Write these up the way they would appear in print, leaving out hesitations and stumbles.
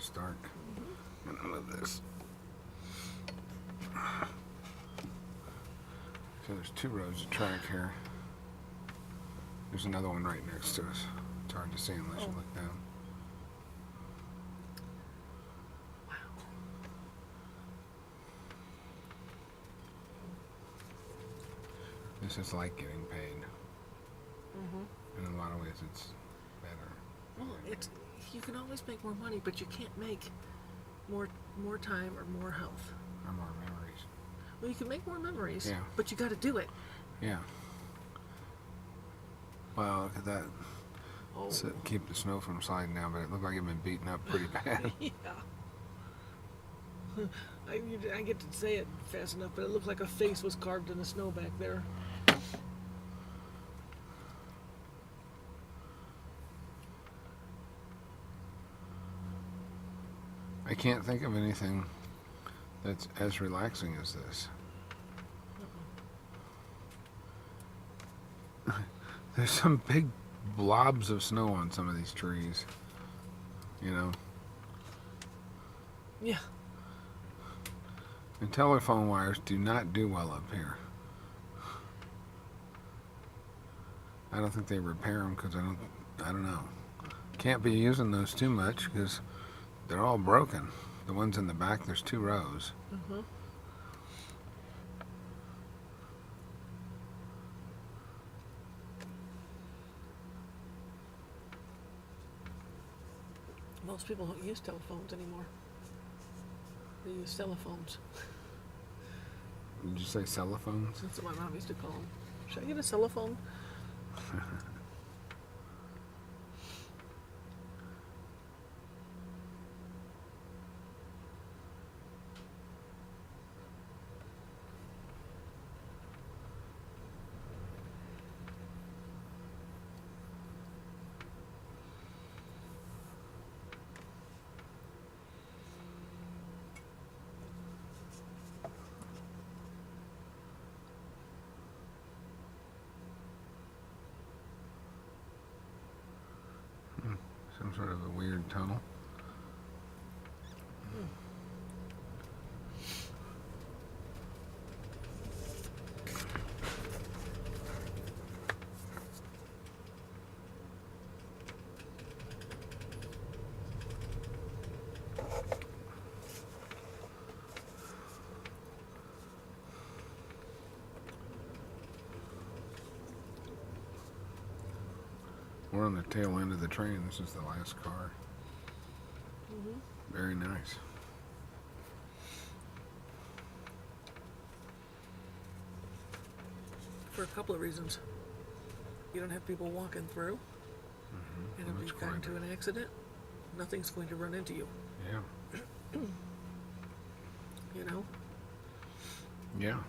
to start. I'm going to move this. So there's 2 rows of track here. There's another one right next to us. It's hard to see unless you look down. Wow. This is like getting paid. In a lot of ways, it's better. Well, you can always make more money, but you can't make more time or more health. Or more memories. Well, you can make more memories, Yeah. but you got to do it. Yeah. Wow, look at that. Oh. So keep the snow from sliding down, but it looked like it'd been beaten up pretty bad. Yeah. I get to say it fast enough, but it looked like a face was carved in the snow back there. I can't think of anything that's as relaxing as this. There's some big blobs of snow on some of these trees. You know? Yeah. And telephone wires do not do well up here. I don't think they repair them because I don't know. Can't be using those too much because they're all broken. The ones in the back, there's 2 rows. Most people don't use telephones anymore. They use telephones. Did you say celophones? That's what my mom used to call them. Should I get a telephone? Some sort of a weird tunnel. We're on the tail end of the train. This is the last car. Very nice. For a couple of reasons. You don't have people walking through. And if you got into an accident, nothing's going to run into you. Yeah. You know? Yeah.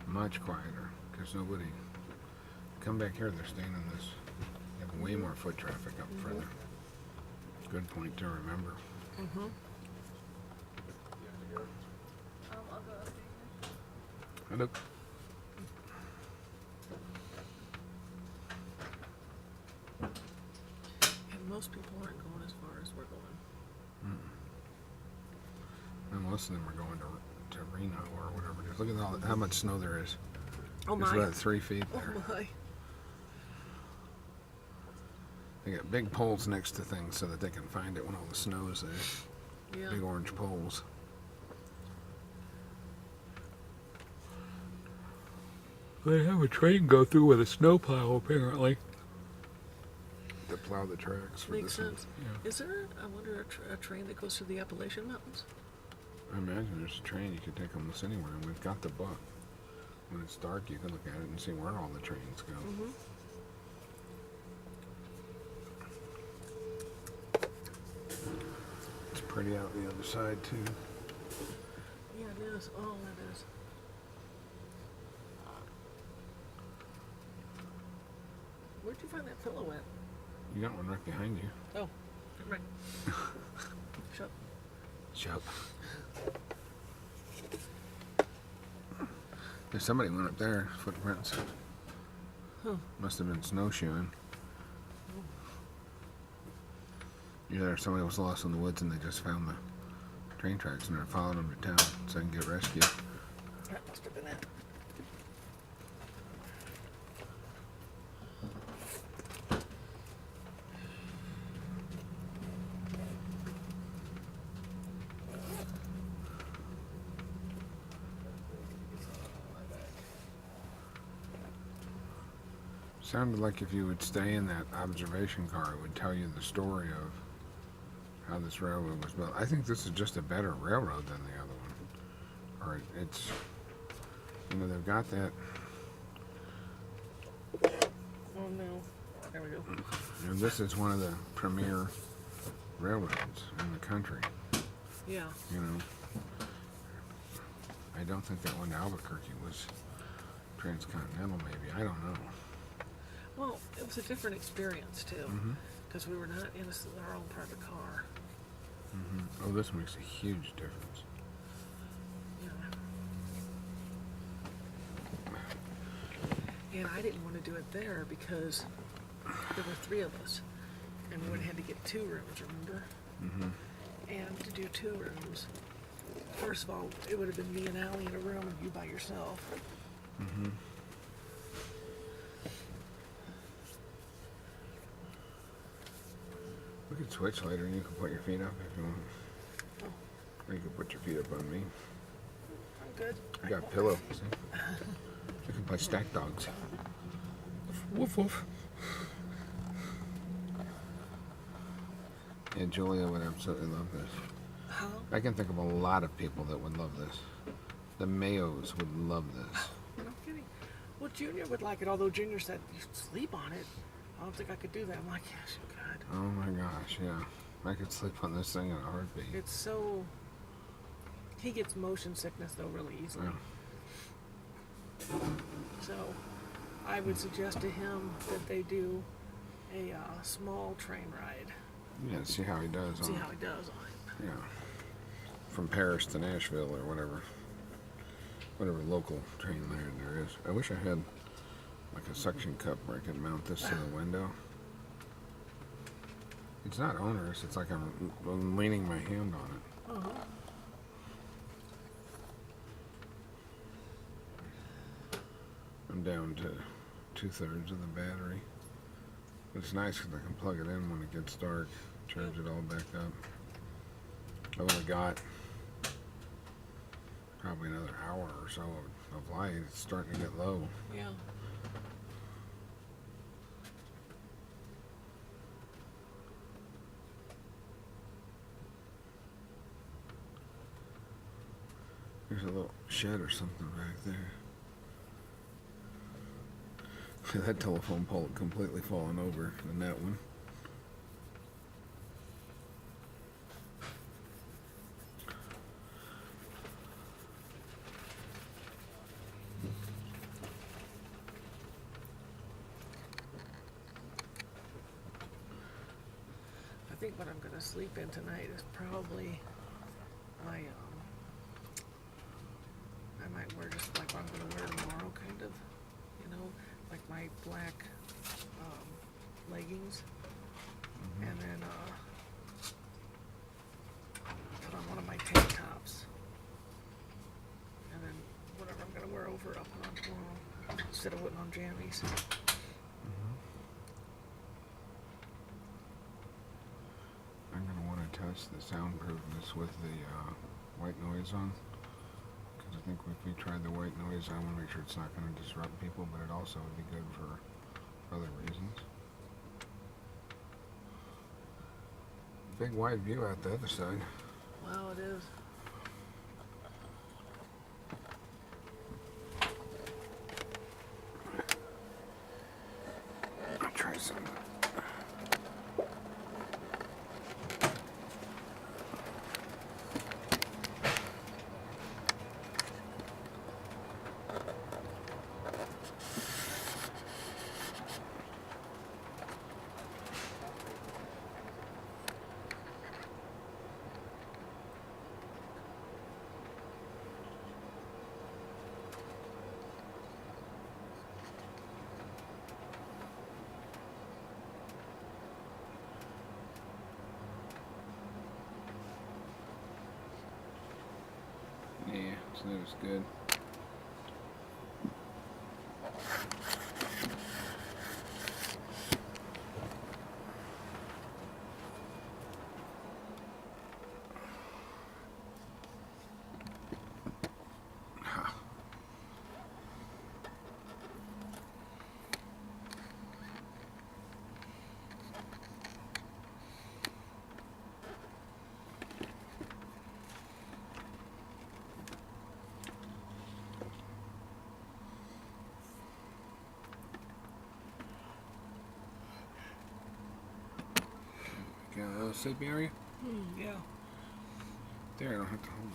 Much quieter because nobody. Come back here, they're staying in this. You have way more foot traffic up further. Good point to remember. Hello. And most people aren't going as far as we're going. And most of them are going to Reno or whatever. Just look at how much snow there is. Oh There's my. about 3 feet there. Oh my. They got big poles next to things so that they can find it when all the snow is there. Yeah. Big orange poles. They have a train go through with a snowplow apparently. To plow the tracks for Makes this sense. one. Yeah. Is there, I wonder, a train that goes through the Appalachian Mountains? I imagine there's a train you could take almost anywhere, and we've got the book. When it's dark, you can look at it and see where all the trains go. It's pretty out the other side too. Yeah, it is. Oh, it is. Where'd you find that pillow at? You got one right behind you. Oh, right. Shut. Shut. There's somebody went up there, footprints. Must have been snowshoeing. Either somebody was lost in the woods and they just found the train tracks and they're following them to town so they can get rescued. That must have been it. Sounded like if you would stay in that observation car, it would tell you the story of how this railroad was built. I think this is just a better railroad than the other one. Or it's, you know, they've got that. Oh no. There we go. And this is one of the premier railroads in the country. Yeah. You know, I don't think that one to Albuquerque was transcontinental. Maybe, I don't know. Well, it was a different experience too, Mm-hmm. because we were not in our own private car. Mm-hmm. Oh, this makes a huge difference. Yeah. And I didn't want to do it there because there were 3 of us, and we would have had to get 2 rooms. Remember? Mm-hmm. And to do 2 rooms, first of all, it would have been me and Allie in a room and you by yourself. Mm-hmm. We could switch later and you can put your feet up if you want. Oh. Or you can put your feet up on me. I'm good. I got a pillow. See? We can play stack dogs. Woof woof. Yeah, Julia would absolutely love this. Huh? I can think of a lot of people that would love this. The Mayos would love this. No kidding. Well, Junior would like it, although Junior said you sleep on it. I don't think I could do that. I'm like, yes, you could. Oh my gosh, yeah. I could sleep on this thing in a heartbeat. It's so. He gets motion sickness though really easily. Yeah. So, I would suggest to him that they do a small train ride. Yeah, see how he does See on how he does on it. Yeah. From Paris to Nashville or whatever. Whatever local train line there is. I wish I had like a suction cup where I could mount this to the window. It's not onerous, it's like I'm leaning my hand on it. Uh-huh. I'm down to 2/3 of the battery. It's nice because I can plug it in when it gets dark, charge it all back up. I've only got probably another hour or so of light. It's starting to get low. Yeah. There's a little shed or something back there. That telephone pole completely fallen over in that one. I think what I'm going to sleep in tonight is probably my, I might wear just like what I'm going to wear tomorrow, kind of, you know, like my black leggings, and then put on one of my tank tops, and then whatever I'm going to wear over it, I'll put on tomorrow, instead of putting on jammies. I'm going to want to test the soundproofness with the white noise on. Because I think if we try the white noise, I want to make sure it's not going to disrupt people, but it also would be good for other reasons. Big wide view out the other side. Wow, it is. I'll try some. So that was good. Got a little sleepy area? Yeah. There, I don't have to hold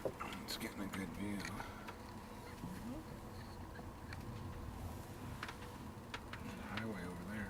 it. It's getting a good view. Highway over there.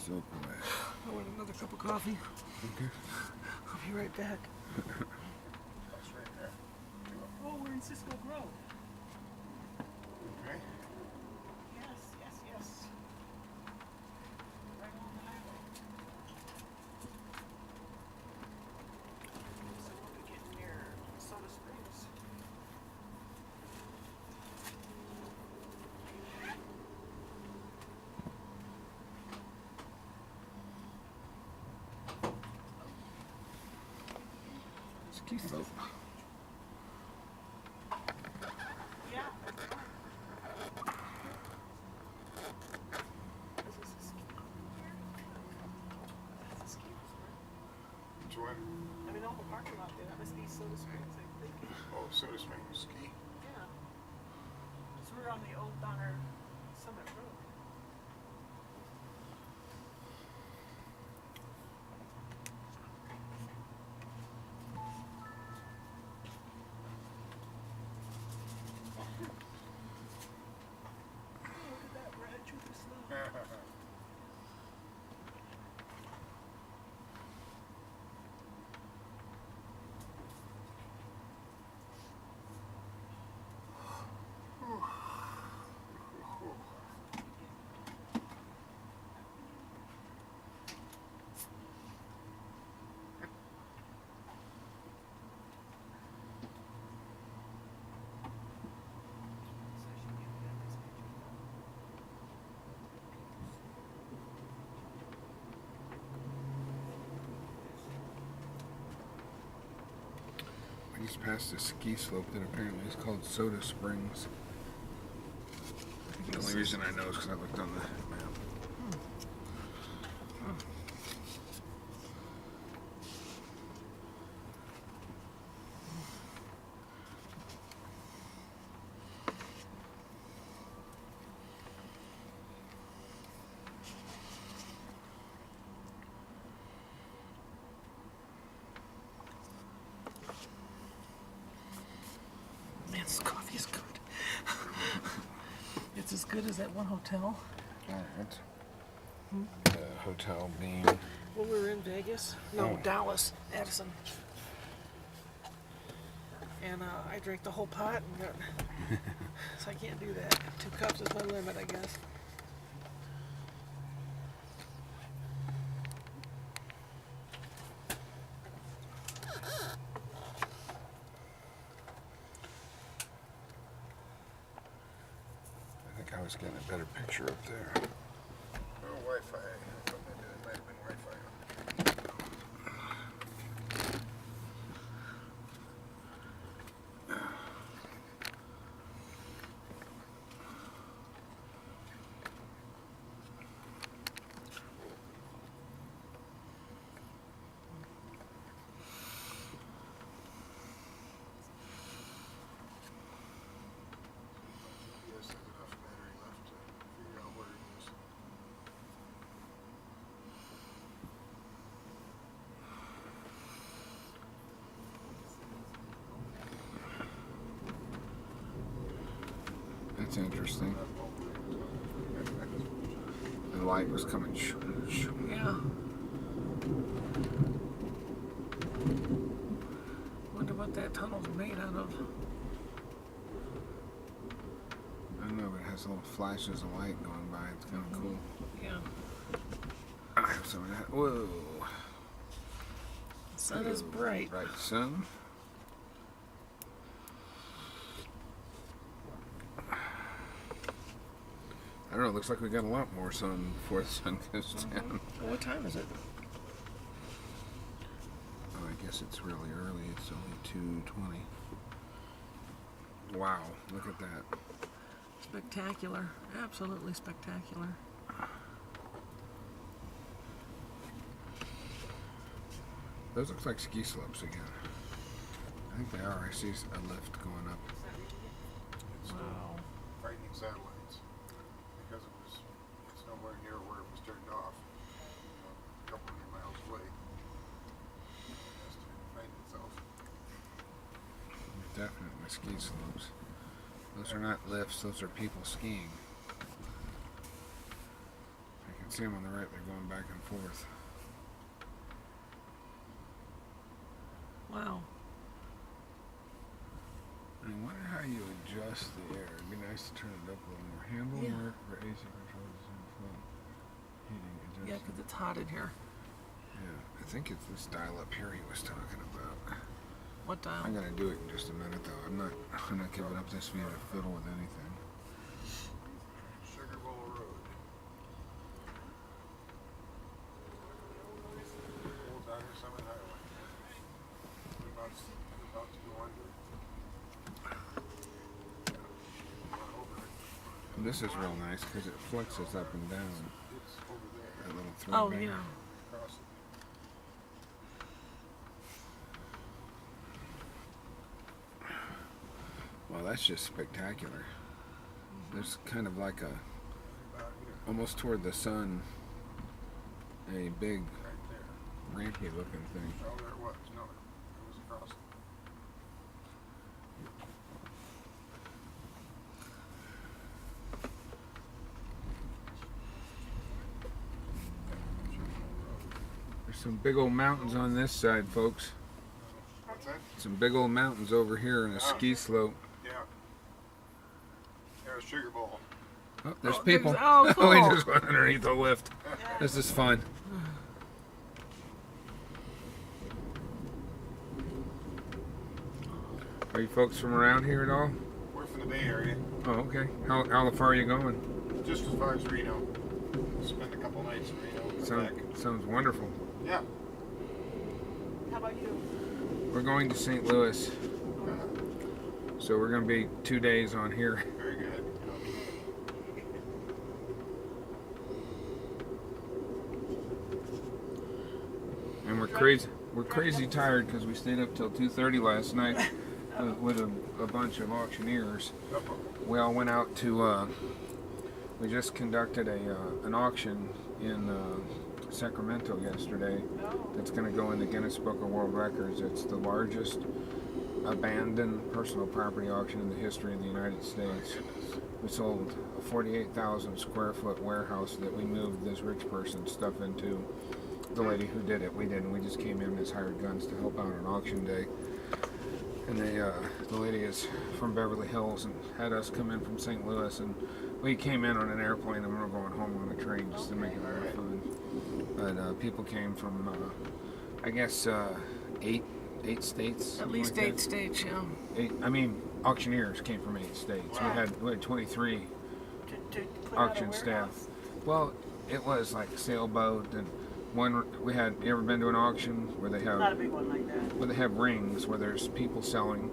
Soap away. I want another cup of coffee. Okay. I'll be right back. That's right there. Oh, we're in Cisco Grove. Okay. Yes, yes, yes. Right on the highway. So we'll be getting near Soda Springs. Ski slope. Yeah, that's fine. Is this a ski here? That's a ski resort. Which one? I mean, all the parking lot there, that must be Soda Springs, I think. Oh, Soda Springs ski. Yeah. So we're on the old Donner Summit Road. Oh, look at that red through the snow. We just passed a ski slope that apparently is called Soda Springs. The only reason I know is because I looked on the map. Man, this coffee is good. It's as good as that one hotel. Alright. Hotel Beam. When we were in Vegas? No, Oh. Dallas, Addison. And I drank the whole pot and got. So I can't do that. 2 cups is my limit, I guess. I think I was getting a better picture up there. Oh, Wi-Fi. I thought maybe there might have been Wi-Fi on. Yes, there's enough battery left to That's interesting. The light was coming. Yeah. Wonder what that tunnel's made out of. I don't know, but it has little flashes of light going by. It's kind of cool. Yeah. I have some of that. Whoa. The sun is bright. Bright sun. I don't know, it looks like we got a lot more sun before the sun goes down. Well, what time is it? Oh, I guess it's really early. It's only 2:20. Wow, look at that. Spectacular. Absolutely spectacular. Those look like ski slopes again. I think they are. I see a lift going up. It's Wow. frightening satellites because it's nowhere near where it was turned off. A couple hundred miles away. It has to find itself. Definitely ski slopes. Those are not lifts, those are people skiing. I can see them on the right, they're going back and forth. Wow. I wonder how you adjust the air. It'd be nice to turn it up a little more. Handle Yeah. work for AC controls and flow. Heating adjustment. Yeah, 'cause it's hot in here. Yeah, I think it's this dial up here he was talking about. What dial? I'm gonna do it in just a minute though. I'm not giving up this view to fiddle with anything. Sugar Bowl Road. Old Diner Summit Highway. We're about to go under. Over it. This is real nice because it flexes up and down. It's over there. That little Oh, throwback. yeah. Across it. Well, that's just spectacular. There's kind of like a, About here. almost toward the sun, a big Right there. rampy looking thing. Oh, there it was. No, it was across it. There's some big old mountains on this side, folks. What's that? Some big old mountains over here and a ski slope. Yeah. There's Sugar Bowl. Oh, there's Oh, people. there's- oh, we cool. just went underneath the lift. This is fun. Are you folks from around here at all? We're from the Bay Area. Oh, okay. How far are you going? Just as far as Reno. Spend a couple nights in Reno. Come back. Sounds wonderful. Yeah. How about you? We're going to St. Louis, so we're going to be 2 days on here. Very good. And we're crazy tired because we stayed up till 2:30 last night with a bunch of auctioneers. We all went out to. We just conducted an auction in Sacramento yesterday. That's going to go in the Guinness Book of World Records. It's the largest abandoned personal property auction in the history of the United States. We sold a 48,000 square foot warehouse that we moved this rich person's stuff into. The lady who did it, we didn't. We just came in as hired guns to help out on auction day. And the lady is from Beverly Hills and had us come in from St. Louis, and we came in on an airplane and we were going home on a train just to make it more fun. But people came from, I guess, eight states. At something least like 8 that. states, yeah. Auctioneers came from 8 states. Wow. We had 23 To clean out a auction staff. warehouse? Well, it was like sailboat and one we had. You ever been to an auction where they Not a have big one like that. where they have rings where there's people selling?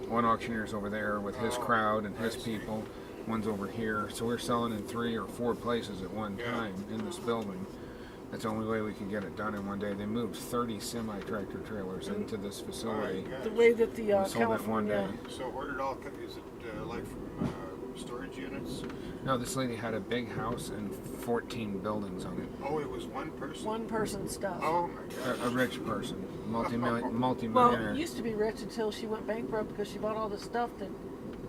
One auctioneer's over there with his Oh, crowd and his I see. people. One's over here. So we're selling in 3 or 4 places at one Yeah. time in this building. That's the only way we could get it done in one day. They moved 30 semi-tractor trailers into this facility. My The gosh. way that the We sold it in one California... day. So where did it all come? Is it like from storage units? No, this lady had a big house and 14 buildings on it. Oh, it was one person? One person stuff. Oh my gosh. A rich person, Well, multimillionaire. it used to be rich until she went bankrupt because she bought all the stuff that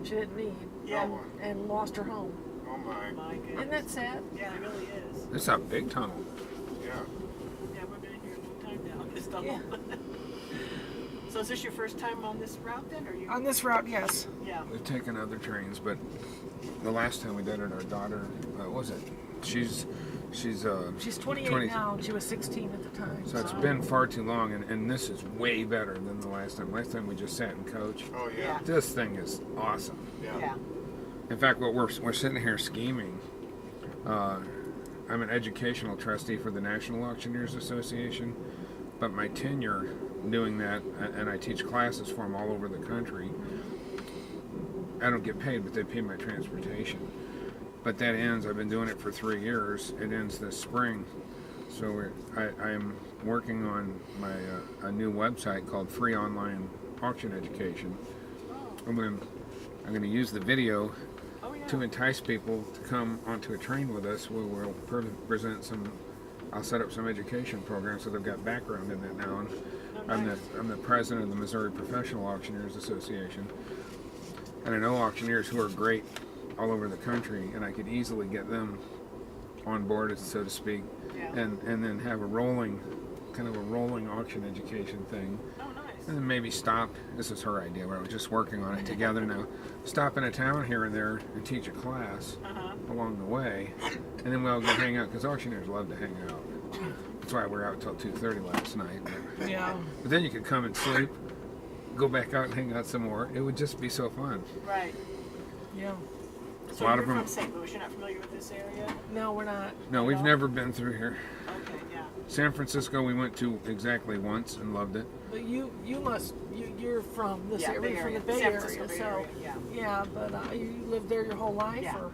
she didn't need. Yeah. And lost her home. Oh my, My goodness. Isn't that sad? Yeah, it really is. It's a big tunnel. yeah. Yeah, we've been here a long time now. This tunnel. Yeah. So is this your first time on this route then, or you? On this route, yes. Yeah. We've taken other trains, but the last time we did it, our daughter, what was it? She's She's 28 20. now, and she was 16 at the time. So it's been far too long, and this is way better than the last time. Last time we just sat in coach. Oh yeah. Yeah. This thing is awesome. Yeah. Yeah. In fact, what we're sitting here scheming. I'm an educational trustee for the National Auctioneers Association, but my tenure doing that, and I teach classes for them all over the country. I don't get paid, but they pay my transportation. But that ends. I've been doing it for 3 years. It ends this spring, so I'm working on my a new website called Free Online Auction Education. I'm going to use the video Oh yeah. to entice people to come onto a train with us. Where we'll present some. I'll set up some education programs, so they've got background in that now. And Oh, nice. I'm the president of the Missouri Professional Auctioneers Association, and I know auctioneers who are great all over the country, and I could easily get them on board, so to speak, Yeah. and then have a kind of a rolling auction education thing. Oh nice. And then maybe stop. This is her idea. We're just working on it together now. Stop in a town here and there and teach a class along the way, and then we'll go hang out because auctioneers love to hang out. That's why we're out till 2:30 last night. Yeah. But then you could come and sleep, go back out and hang out some more. It would just be so fun. Right. Yeah. So lot you're of them- from St. Louis. You're not familiar with this area? No, we're not. No, we've No? never been through here. Okay. Yeah. San Francisco, we went to exactly once and loved it. But you're from this Yeah, area, Bay from Area. the Bay San Area, Francisco Bay so Area, yeah. yeah. But you lived there your whole life, Yeah. or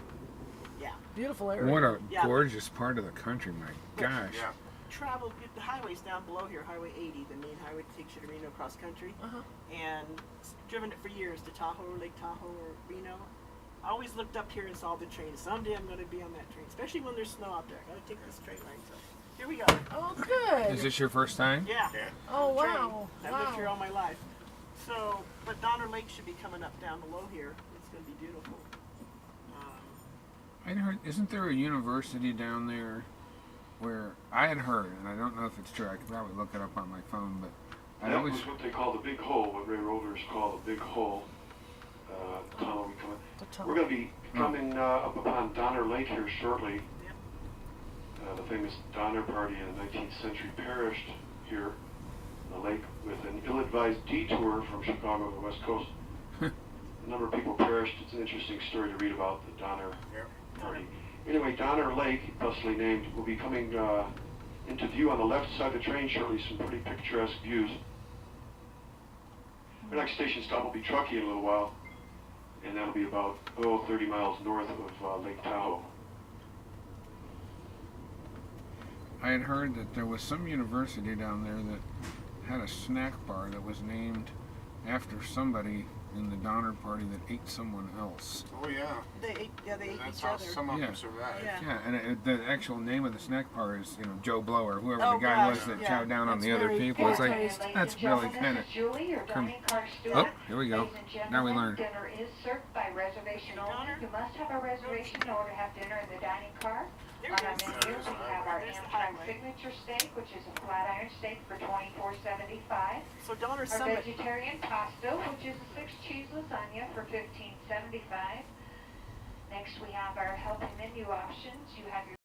Yeah. beautiful area. What a Yeah. gorgeous part of the country, my gosh. Yeah. Travel. The highway's down below here. Highway 80, the main highway that takes you to Reno cross country. Uh-huh. And driven it for years to Tahoe, Lake Tahoe, or Reno. I always looked up here and saw the train. Someday I'm going to be on that train, especially when there's snow out there. I got to take this train line. So here we go. Oh, good. Is this your first time? Yeah. Yeah. Oh, Train. wow. I've lived here all my life. So, but Donner Lake should be coming up down below here. It's going to be beautiful. I heard, isn't there a university down there where I had heard, and I don't know if it's true. I could probably look it up on my phone, but I That always was what they call the big hole, what railroaders call the big hole. Tunnel we come in. The tunnel. We're going to be coming up upon Donner Lake here shortly. The famous Donner Party in the 19th century perished here on the lake with an ill-advised detour from Chicago to the West Coast. A number of people perished. It's an interesting story to read about the Donner Yeah. Party. Anyway, Donner Lake, thusly named, will be coming into view on the left side of the train shortly. Some pretty picturesque views. Our next station stop will be Truckee in a little while, and that'll be about 30 miles north of Lake Tahoe. I had heard that there was some university down there that had a snack bar that was named after somebody in the Donner Party that ate someone else. Oh yeah. They ate That's each how other. some of Yeah. them survived. Yeah. Yeah, and the actual name of the snack bar is, Joe Blow or whoever Oh, the guy gosh, was that yeah. chowed down on That's the other very people. It's poor like, taste. that's really kind of. Julie, your dining car steward. Oh, here we go. Ladies and Now we gentlemen, learned. dinner is served by reservation only. Donner? You must have a reservation in order to have dinner in the dining car. There On it our is. menu, we have our There's the Amtrak highway. signature steak, which is a flat iron steak for $24.75. So Donner Our Summit. vegetarian pasta, which is a 6-cheese lasagna for $15.75. Next, we have our healthy menu options. You have your